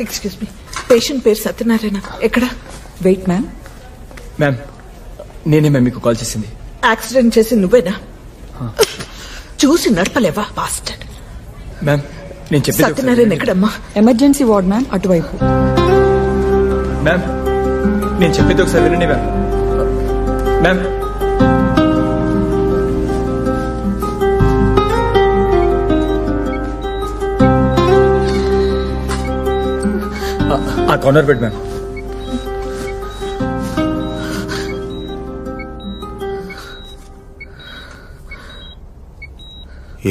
Excuse me, patient పేరు సత్యనారాయణ. ఎక్కడ? Wait ma'am. Ma'am నేనే మ్యామ్ మీకు కాల్ చేసింది. యాక్సిడెంట్ చేసి నువ్వేనా? చూసి నడపలేవా బాస్టర్డ్? మ్యామ్ నేను చెప్పేది సత్యనారాయణ ఎక్కడమ్మా? ఎమర్జెన్సీ వార్డ్ మ్యామ్, అటువైపు. మ్యామ్ నేను చెప్పేది ఒకసారి వినండి మ్యామ్. మ్యామ్ ఆ కార్నర్ బెడ్ మ్యామ్.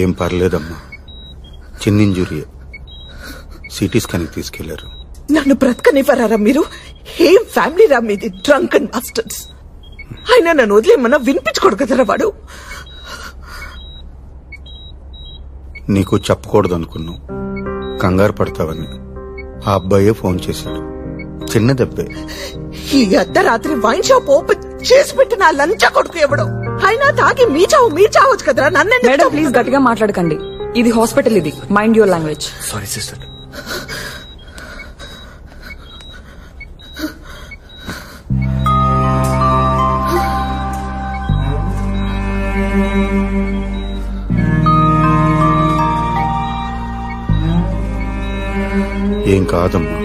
ఏం పర్లేదమ్మా, చిన్న ఇంజురీ. సిటీ స్కాన్కి తీసుకెళ్లారు. నన్ను బ్రతకనివ్వరారా మీరు? ఏం ఫ్యామిలీ రా మీది? Drunk and bastards. అయినా నన్ను వదిలేమన్నా వినిపించుకోడు కదరా వాడు. నీకు చెప్పకూడదు అనుకున్నావు, కంగారు పడతావని. ఆ అబ్బాయే ఫోన్ చేశాడు. చిన్న దెబ్బే. ఈ అర్ధరాత్రి వైన్ షాప్ ఓపెన్ చేసి పెట్టిన ఆ లంచా కొడుకు ఎవడో. అయినా తాగి మీ చావచ్చు కదరా. నన్ను మేడం ప్లీజ్ గట్టిగా మాట్లాడకండి. ఇది హాస్పిటల్, ఇది mind your language. Sorry sister. ఏం కాదమ్మా,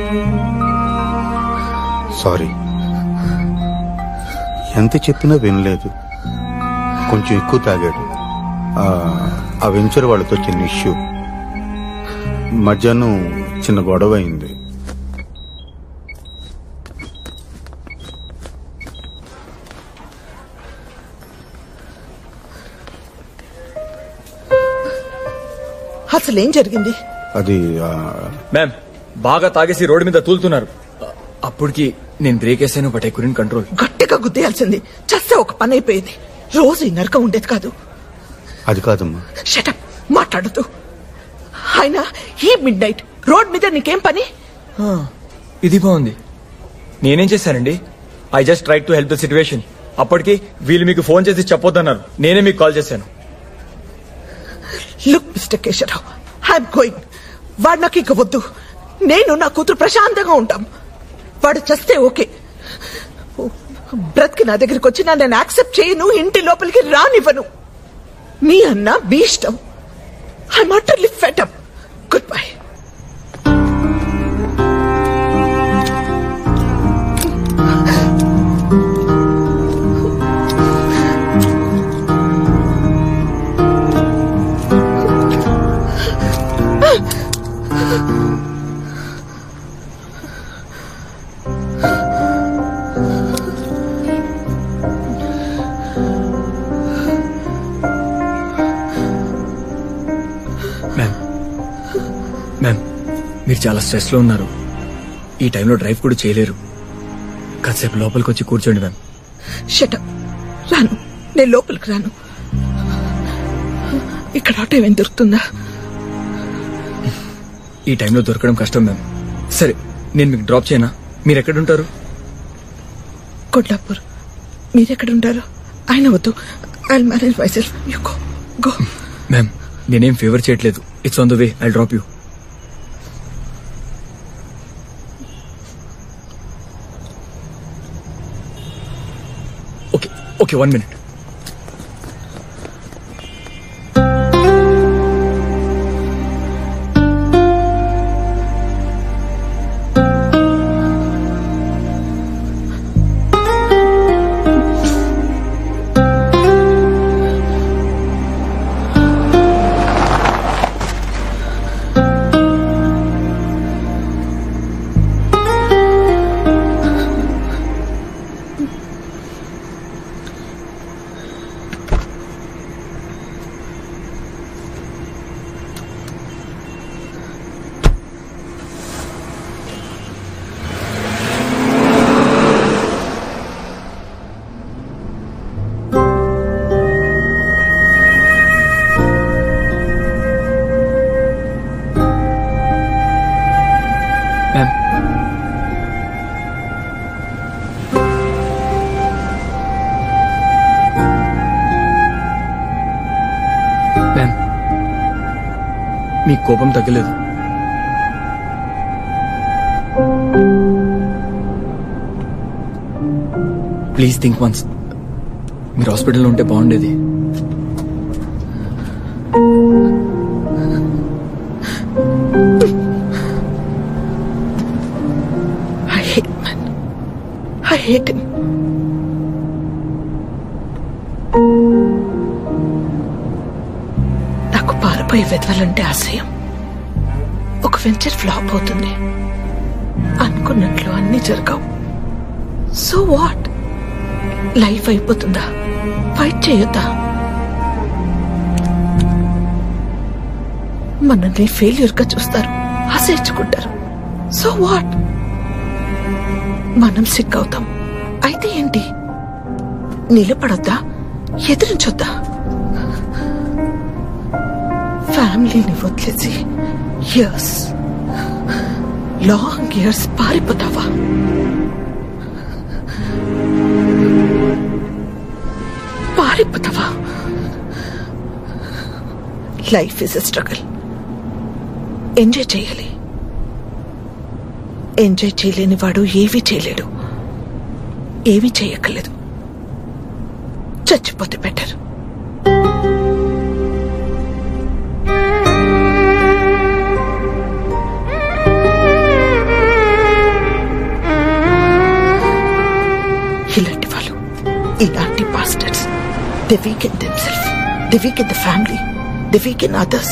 సారీ. ఎంత చెప్పినా వినలేదు. కొంచెం ఎక్కువ తాగాడు. ఆ వెంచర్ వాళ్ళతో చిన్న ఇష్యూ. మధ్యాహ్నం చిన్న గొడవ అయింది. అసలేం జరిగింది? అది మ్యామ్ బాగా తాగేసి రోడ్డు మీద తూలుతున్నారు. అప్పటికి నేను బ్రేక్ వేసాను, బట్ ఐ కుడెంట్ కంట్రోల్. గట్టిగా గుద్దేయాల్సింది. చస్తే ఒక పని అయిపోయేది. రోజు ఈ నరకం ఉండేది కాదు. అది కాదమ్మా. షటప్, మాట్లాడుతూ. అయినా ఈ మిడ్ నైట్ రోడ్ మీద నీకేం పని? ఇది బాగుంది. నేనేం చేశానండి? I just try to help the situation. అప్పటికి వీళ్ళు మీకు ఫోన్ చేసి చెప్పొద్దన్నారు. నేనే మీకు కాల్ చేశాను. Look mister Keshavarao, I'm going. వాడు నాకు ఇక వద్దు. నేను నా కూతురు ప్రశాంతంగా ఉంటాం. వాడు చస్తే ఓకే. బ్రతికి నా దగ్గరికి వచ్చినా నేను యాక్సెప్ట్ చేయను, ఇంటి లోపలికి రానివ్వను. మీ అన్న మీ ఇష్టం. I'm utterly fed up. Good bye. Ma'am మీరు చాలా స్ట్రెస్ లో ఉన్నారు. ఈ టైంలో డ్రైవ్ కూడా చేయలేరు. కాసేపు లోపలికి వచ్చి కూర్చోండి మ్యామ్. షటప్. రాను, నేను లోపలికి రాను. ఇక్కడ ఆటో ఏం దొరుకుతుందా? ఈ టైంలో దొరకడం కష్టం మ్యామ్. సరే నేను మీకు డ్రాప్ చేయనా? మీరు ఎక్కడుంటారు? కొల్లాపూర్. మీరెక్కడుంటారు? ఆయన వద్దు. I will manage my self. You go go. Ma'am నేనేం ఫేవర్ చేయట్లేదు. It's on the way. I drop you. Okay okay, 1 minute. మీ కోపం తగ్గలేదు. Please think once. మీరు హాస్పిటల్లో ఉంటే బాగుండేది. I hate him. నాకు పారిపోయి వెతవాలంటే అసహ్యం. ఒక వెంచర్ ఫ్లాప్ అవుతుంది, అనుకున్నట్లు అన్ని జరగవు. So what? లైఫ్ అయిపోతుందా? ఫైట్ చేయొద్దా? మనల్ని ఫెయిల్యూర్ గా చూస్తారు, ఆశయించుకుంటారు. So what? మనం సిక్ అవుతాం, అయితే ఏంటి? నిలబడొద్దా? ఎదిరించొద్దా? ఫ్యామిలీని వదిలేసి ఇయర్స్, లాంగ్ ఇయర్స్ పారిపోతావా? పారిపోతావా? Life is a struggle. Enjoy చేయాలి. ఎంజాయ్ చేయలేని వాడు ఏవీ చేయలేడు, ఏవీ చేయక్కర్లేదు. చచ్చిపోతే బెటర్. ఇలాంటి వాళ్ళు, ఇలాంటి bastards, they weaken themselves, they weaken the family, they weaken others,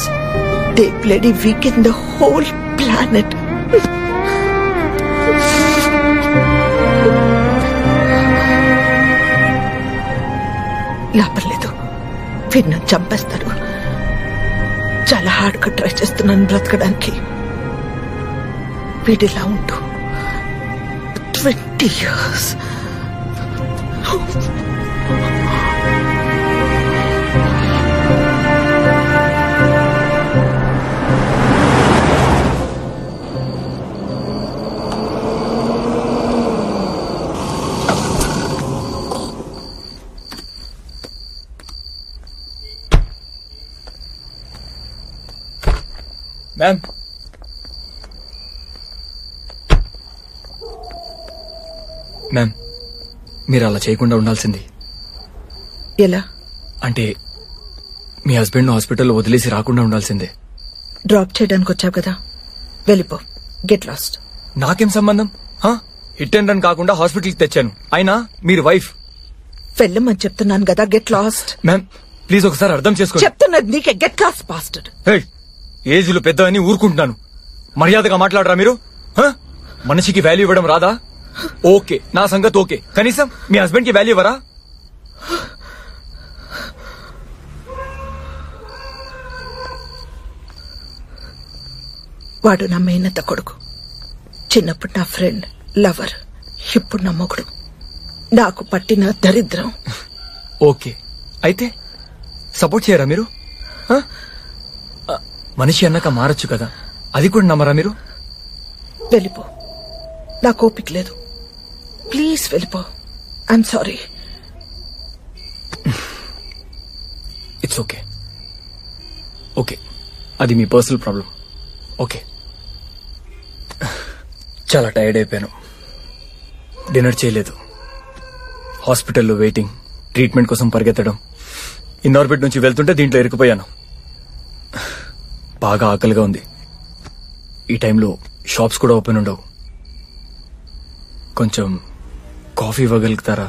they bloody weaken the whole planet. లాభం లేదు, వీడు నన్ను చంపేస్తాడు. చాలా హార్డ్ గా ట్రై చేస్తున్నాను బ్రతకడానికి. వీడిలా ఉంటూ 20 years. మ్యామ్, మ్యామ్ మీరు అలా చేయకుండా ఉండాల్సింది. ఎలా? అంటే మీ హస్బెండ్ హాస్పిటల్లో వదిలేసి రాకుండా ఉండాల్సిందే. డ్రాప్ చేయడానికి వచ్చావు కదా, వెళ్ళిపో. Get lost. నాకేం సంబంధం? హిట్ అండ్ రన్ కాకుండా హాస్పిటల్కి తెచ్చాను, అయినా మీరు వైఫ్. వెళ్ళమని చెప్తున్నాను కదా, గెట్ లాస్ట్. మ్యామ్ ప్లీజ్ ఒకసారి అర్థం చేసుకోండి. చెప్తున్నది నీకే. Get lost bastard. ఏజ్లు పెద్ద అని ఊరుకుంటున్నాను, మర్యాదగా మాట్లాడరా మీరు? మనిషికి వాల్యూ ఇవ్వడం రాదా? ఓకే, నా సంగతి ఓకే, కనీసం మీ హస్బెండ్ కి వాల్యూ ఇవ్వరా? వాడు నా మేనత్త కొడుకు. చిన్నప్పుడు నా ఫ్రెండ్, లవర్, ఇప్పుడు నా మొగుడు. నాకు పట్టిన దరిద్రం. ఓకే, అయితే సపోర్ట్ చేయరా మీరు? మనిషి అన్నాక మారచ్చు కదా, అది కూడా నమ్మరా మీరు? వెళ్ళిపో, నాకు ఓపిక లేదు. ప్లీజ్ వెళ్ళిపో. I'm sorry. It's okay. Okay, అది మీ పర్సనల్ ప్రాబ్లం. ఓకే, చాలా టైర్డ్ అయిపోయాను. డిన్నర్ చేయలేదు, హాస్పిటల్లో వెయిటింగ్, ట్రీట్మెంట్ కోసం పరిగెత్తడం. ఇన్నార్బిట్ నుంచి వెళ్తుంటే దీంట్లో ఇరుక్కుపోయాను. బాగా ఆకలిగా ఉంది. ఈ టైంలో షాప్స్ కూడా ఓపెన్ ఉండవు. కొంచెం కాఫీ ఇవ్వగలుగుతారా?